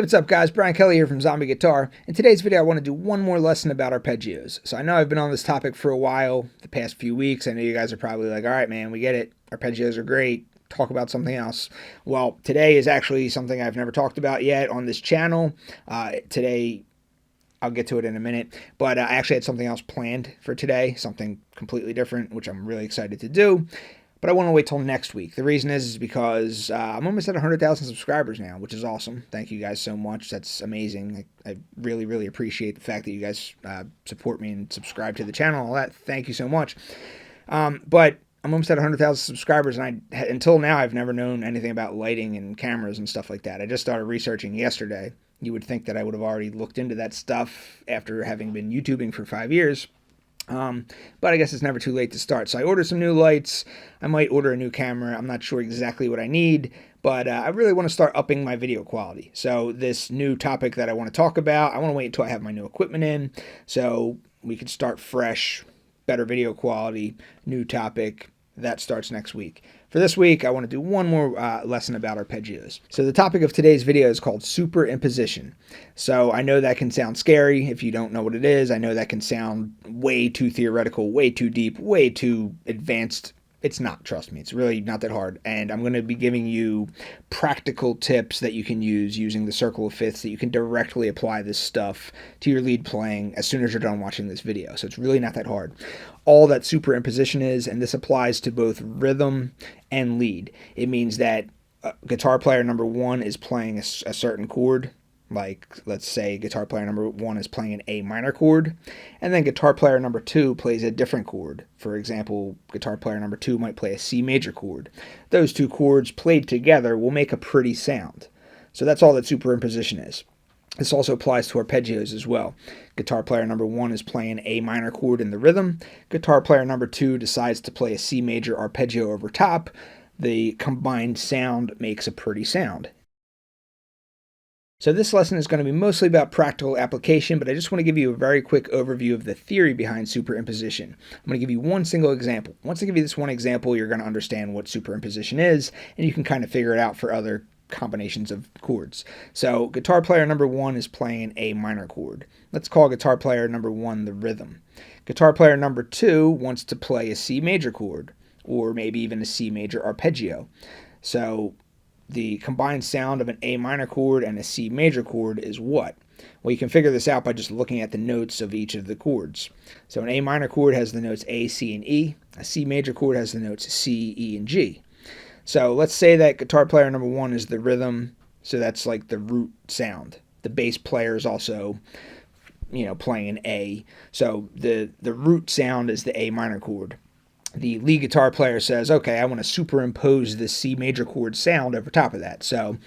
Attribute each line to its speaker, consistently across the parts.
Speaker 1: What's up guys? Brian Kelly here from Zombie Guitar. In today's video I want to do one more lesson about arpeggios. So I know I've been on this topic for a while, the past few weeks. I know you guys are probably like, alright man, we get it. Arpeggios are great. Talk about something else. Well, today is actually something I've never talked about yet on this channel. Today, I'll get to it in a minute, but I actually had something else planned for today, something completely different, which I'm really excited to do. But I want to wait till next week. The reason is because I'm almost at 100,000 subscribers now, which is awesome. Thank you guys so much. That's amazing. I really, really appreciate the fact that you guys support me and subscribe to the channel. All that. Thank you so much. But I'm almost at 100,000 subscribers, and until now, I've never known anything about lighting and cameras and stuff like that. I just started researching yesterday. You would think that I would have already looked into that stuff after having been YouTubing for 5 years. But I guess it's never too late to start. So I ordered some new lights. I might order a new camera. I'm not sure exactly what I need, but I really want to start upping my video quality. So this new topic that I want to talk about, I want to wait until I have my new equipment in so we can start fresh, better video quality, new topic. That starts next week. For this week, I want to do one more lesson about arpeggios. So the topic of today's video is called superimposition. So I know that can sound scary if you don't know what it is. I know that can sound way too theoretical, way too deep, way too advanced. It's not, trust me. It's really not that hard. And I'm going to be giving you practical tips that you can use using the circle of fifths that you can directly apply this stuff to your lead playing as soon as you're done watching this video. So it's really not that hard. All that superimposition is, and this applies to both rhythm and lead. It means that guitar player number one is playing a certain chord. Like, let's say guitar player number one is playing an A minor chord, and then guitar player number two plays a different chord. For example, guitar player number two might play a C major chord. Those two chords played together will make a pretty sound. So that's all that superimposition is. This also applies to arpeggios as well. Guitar player number one is playing an A minor chord in the rhythm. Guitar player number two decides to play a C major arpeggio over top. The combined sound makes a pretty sound. So this lesson is going to be mostly about practical application, but I just want to give you a very quick overview of the theory behind superimposition. I'm going to give you one single example. Once I give you this one example, you're going to understand what superimposition is, and you can kind of figure it out for other combinations of chords. So guitar player number one is playing an A minor chord. Let's call guitar player number one the rhythm. Guitar player number two wants to play a C major chord, or maybe even a C major arpeggio. So the combined sound of an A minor chord and a C major chord is what? Well, you can figure this out by just looking at the notes of each of the chords. So an A minor chord has the notes A, C, and E. A C major chord has the notes C, E, and G. So let's say that guitar player number one is the rhythm, so that's like the root sound. The bass player is also, playing an A. So the root sound is the A minor chord. The lead guitar player says, okay, I want to superimpose this C major chord sound over top of that. So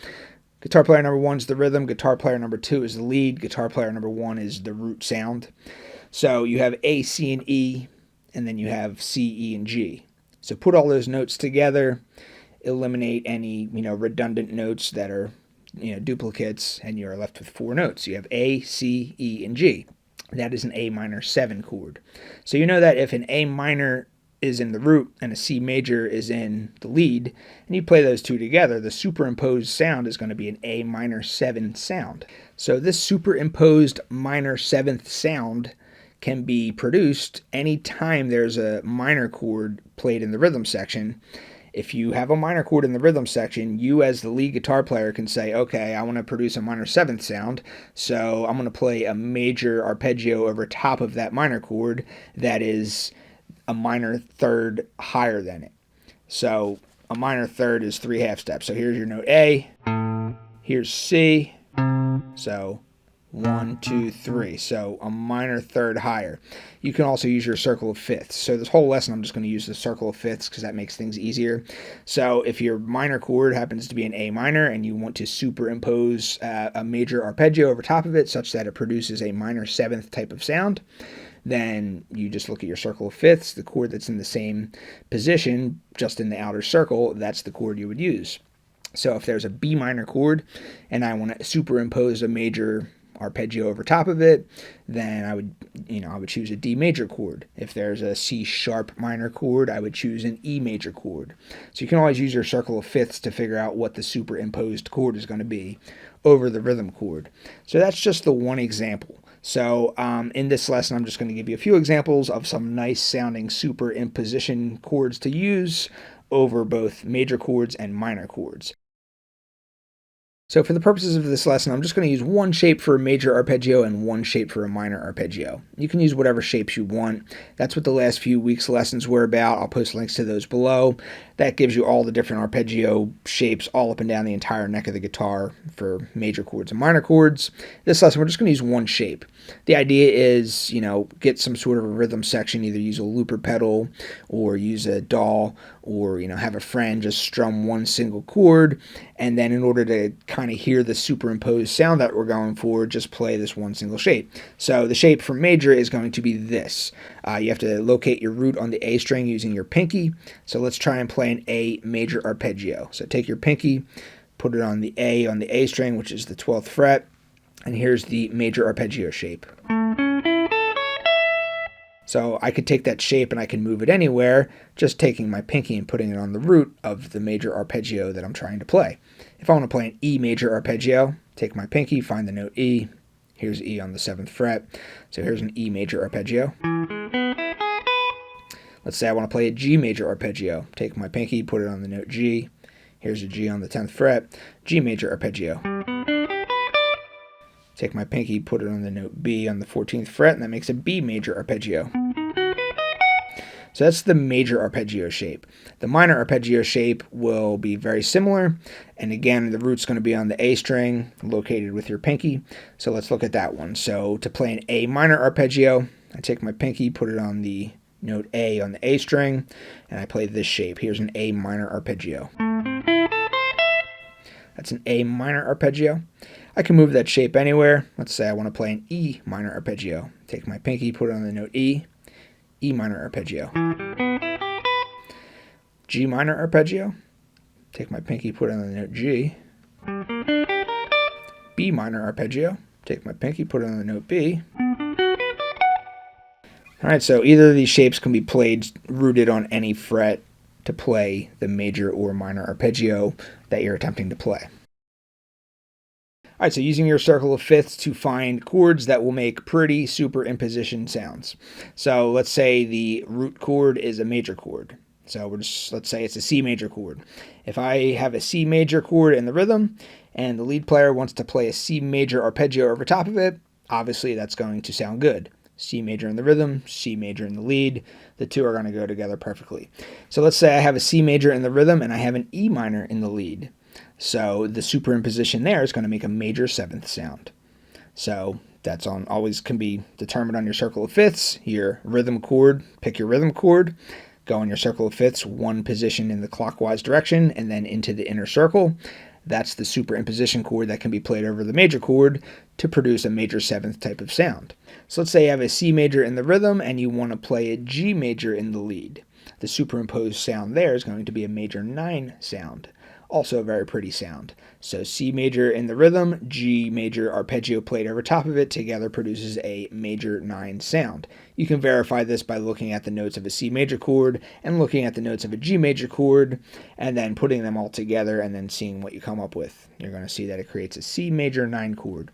Speaker 1: guitar player number one is the rhythm, guitar player number two is the lead, guitar player number one is the root sound. So you have A, C, and E, and then you have C, E, and G. So put all those notes together, eliminate any, redundant notes that are, duplicates, and you're left with four notes. You have A, C, E, and G. That is an A minor 7 chord. So you know that if an A minor is in the root and a C major is in the lead, and you play those two together, the superimposed sound is going to be an A minor 7 sound. So this superimposed minor 7th sound can be produced anytime there's a minor chord played in the rhythm section. If you have a minor chord in the rhythm section, you as the lead guitar player can say, okay, I want to produce a minor 7th sound, so I'm going to play a major arpeggio over top of that minor chord that is a minor third higher than it. So a minor third is 3 half steps. So here's your note A, here's C, so 1, 2, 3. So a minor third higher. You can also use your circle of fifths. So this whole lesson I'm just going to use the circle of fifths because that makes things easier. So if your minor chord happens to be an A minor and you want to superimpose a major arpeggio over top of it such that it produces a minor 7th type of sound, then you just look at your circle of fifths, the chord that's in the same position, just in the outer circle, that's the chord you would use. So if there's a B minor chord and I want to superimpose a major arpeggio over top of it, then I would choose a D major chord. If there's a C sharp minor chord, I would choose an E major chord. So you can always use your circle of fifths to figure out what the superimposed chord is going to be over the rhythm chord. So that's just the one example. So in this lesson, I'm just going to give you a few examples of some nice sounding superimposition chords to use over both major chords and minor chords. So for the purposes of this lesson, I'm just going to use one shape for a major arpeggio and one shape for a minor arpeggio. You can use whatever shapes you want. That's what the last few weeks' lessons were about. I'll post links to those below. That gives you all the different arpeggio shapes all up and down the entire neck of the guitar for major chords and minor chords. This lesson, we're just going to use one shape. The idea is, get some sort of a rhythm section, either use a looper pedal or use a DAW, or, have a friend just strum one single chord, and then in order to kind of hear the superimposed sound that we're going for, just play this one single shape. So the shape for major is going to be this. You have to locate your root on the A string using your pinky. So let's try and play an A major arpeggio. So take your pinky, put it on the A string, which is the 12th fret, and here's the major arpeggio shape. So I could take that shape and I can move it anywhere, just taking my pinky and putting it on the root of the major arpeggio that I'm trying to play. If I want to play an E major arpeggio, take my pinky, find the note E. Here's E on the 7th fret. So here's an E major arpeggio. Let's say I want to play a G major arpeggio. Take my pinky, put it on the note G. Here's a G on the 10th fret. G major arpeggio. Take my pinky, put it on the note B on the 14th fret, and that makes a B major arpeggio. So that's the major arpeggio shape. The minor arpeggio shape will be very similar, and again, the root's going to be on the A string, located with your pinky. So let's look at that one. So to play an A minor arpeggio, I take my pinky, put it on the note A on the A string, and I play this shape. Here's an A minor arpeggio. That's an A minor arpeggio. I can move that shape anywhere. Let's say I want to play an E minor arpeggio. Take my pinky, put it on the note E, E minor arpeggio. G minor arpeggio. Take my pinky, put it on the note G. B minor arpeggio. Take my pinky, put it on the note B. Alright, so either of these shapes can be played rooted on any fret to play the major or minor arpeggio that you're attempting to play. Alright, so using your circle of fifths to find chords that will make pretty superimposition sounds. So let's say the root chord is a major chord. So let's say it's a C major chord. If I have a C major chord in the rhythm and the lead player wants to play a C major arpeggio over top of it, obviously that's going to sound good. C major in the rhythm, C major in the lead. The two are going to go together perfectly. So let's say I have a C major in the rhythm and I have an E minor in the lead. So the superimposition there is going to make a major 7th sound. So that's always can be determined on your circle of fifths. Your rhythm chord, pick your rhythm chord, go on your circle of fifths, one position in the clockwise direction, and then into the inner circle. That's the superimposition chord that can be played over the major chord to produce a major 7th type of sound. So let's say you have a C major in the rhythm and you want to play a G major in the lead. The superimposed sound there is going to be a major 9 sound. Also a very pretty sound. So C major in the rhythm, G major arpeggio played over top of it together produces a major 9 sound. You can verify this by looking at the notes of a C major chord and looking at the notes of a G major chord and then putting them all together and then seeing what you come up with. You're going to see that it creates a C major 9 chord.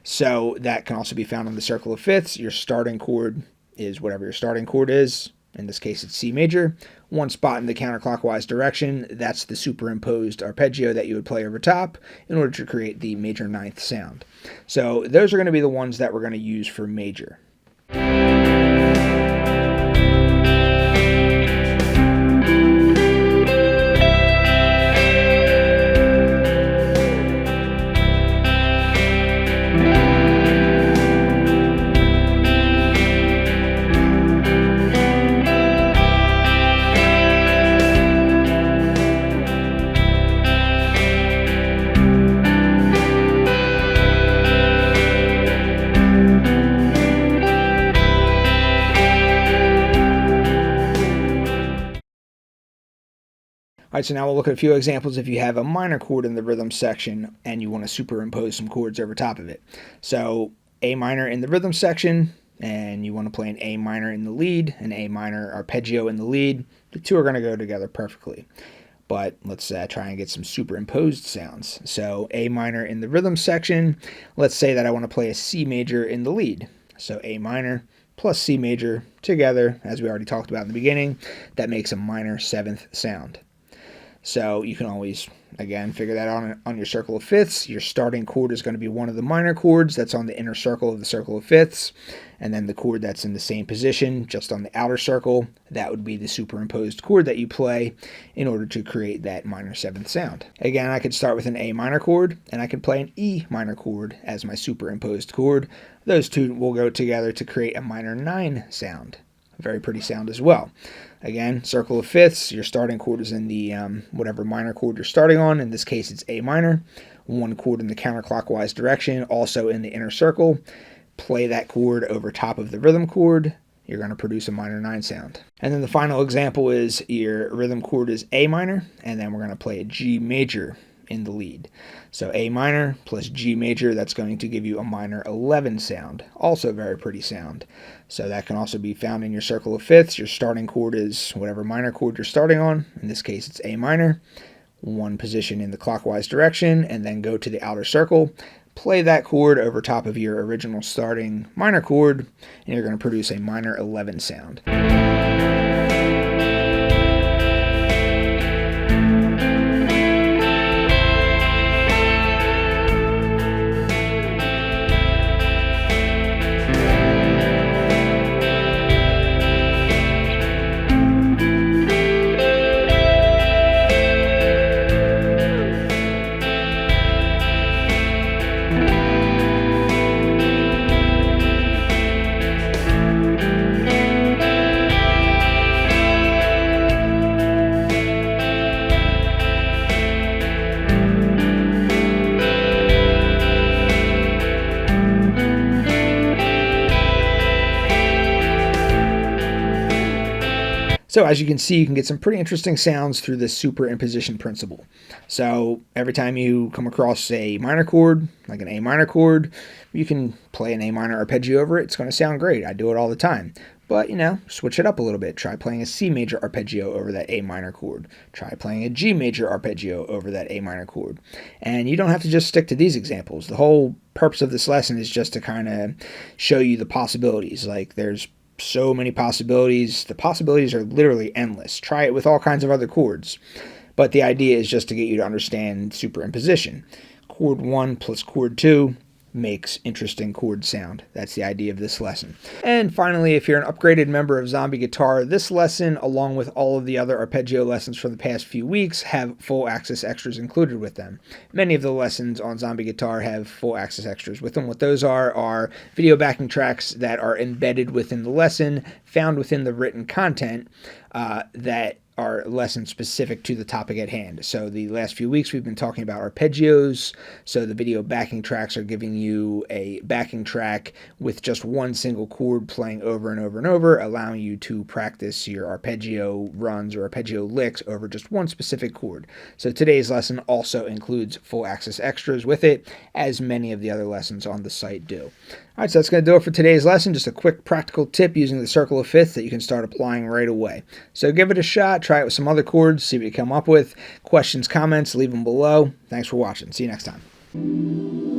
Speaker 1: So that can also be found on the circle of fifths. Your starting chord is whatever your starting chord is. In this case, it's C major. One spot in the counterclockwise direction, that's the superimposed arpeggio that you would play over top in order to create the major 9th sound. So those are going to be the ones that we're going to use for major. right, so now we'll look at a few examples if you have a minor chord in the rhythm section and you want to superimpose some chords over top of it. So A minor in the rhythm section, and you want to play an A minor in the lead, an A minor arpeggio in the lead. The two are going to go together perfectly. But let's try and get some superimposed sounds. So A minor in the rhythm section, let's say that I want to play a C major in the lead. So A minor plus C major together, as we already talked about in the beginning, that makes a minor seventh sound. So you can always, again, figure that out on your circle of fifths. Your starting chord is going to be one of the minor chords that's on the inner circle of the circle of fifths, and then the chord that's in the same position, just on the outer circle, that would be the superimposed chord that you play in order to create that minor seventh sound. Again, I could start with an A minor chord, and I could play an E minor chord as my superimposed chord. Those two will go together to create a minor 9 sound. A very pretty sound as well. Again, circle of fifths, your starting chord is in the whatever minor chord you're starting on. In this case, it's A minor. One chord in the counterclockwise direction, also in the inner circle. Play that chord over top of the rhythm chord. You're going to produce a minor 9 sound. And then the final example is your rhythm chord is A minor, and then we're going to play a G major in the lead. So A minor plus G major, that's going to give you a minor 11 sound. Also a very pretty sound. So that can also be found in your circle of fifths. Your starting chord is whatever minor chord you're starting on. In this case, it's A minor. One position in the clockwise direction, and then go to the outer circle. Play that chord over top of your original starting minor chord, and you're going to produce a minor 11 sound. So as you can see, you can get some pretty interesting sounds through this superimposition principle. So every time you come across a minor chord, like an A minor chord, you can play an A minor arpeggio over it. It's going to sound great. I do it all the time. But, switch it up a little bit. Try playing a C major arpeggio over that A minor chord. Try playing a G major arpeggio over that A minor chord. And you don't have to just stick to these examples. The whole purpose of this lesson is just to kind of show you the possibilities. Like, there's so many possibilities. The possibilities are literally endless. Try it with all kinds of other chords. But the idea is just to get you to understand superimposition. Chord 1 plus chord 2 makes interesting chord sound. That's the idea of this lesson. And finally, if you're an upgraded member of Zombie Guitar, this lesson, along with all of the other arpeggio lessons from the past few weeks, have full access extras included with them. Many of the lessons on Zombie Guitar have full access extras with them. What those are video backing tracks that are embedded within the lesson, found within the written content, that are lessons specific to the topic at hand. So the last few weeks we've been talking about arpeggios. So the video backing tracks are giving you a backing track with just one single chord playing over and over and over, allowing you to practice your arpeggio runs or arpeggio licks over just one specific chord. So today's lesson also includes full access extras with it, as many of the other lessons on the site do. All right, so that's going to do it for today's lesson. Just a quick practical tip using the circle of fifths that you can start applying right away. So give it a shot, try it with some other chords, see what you come up with. Questions, comments, leave them below. Thanks for watching. See you next time.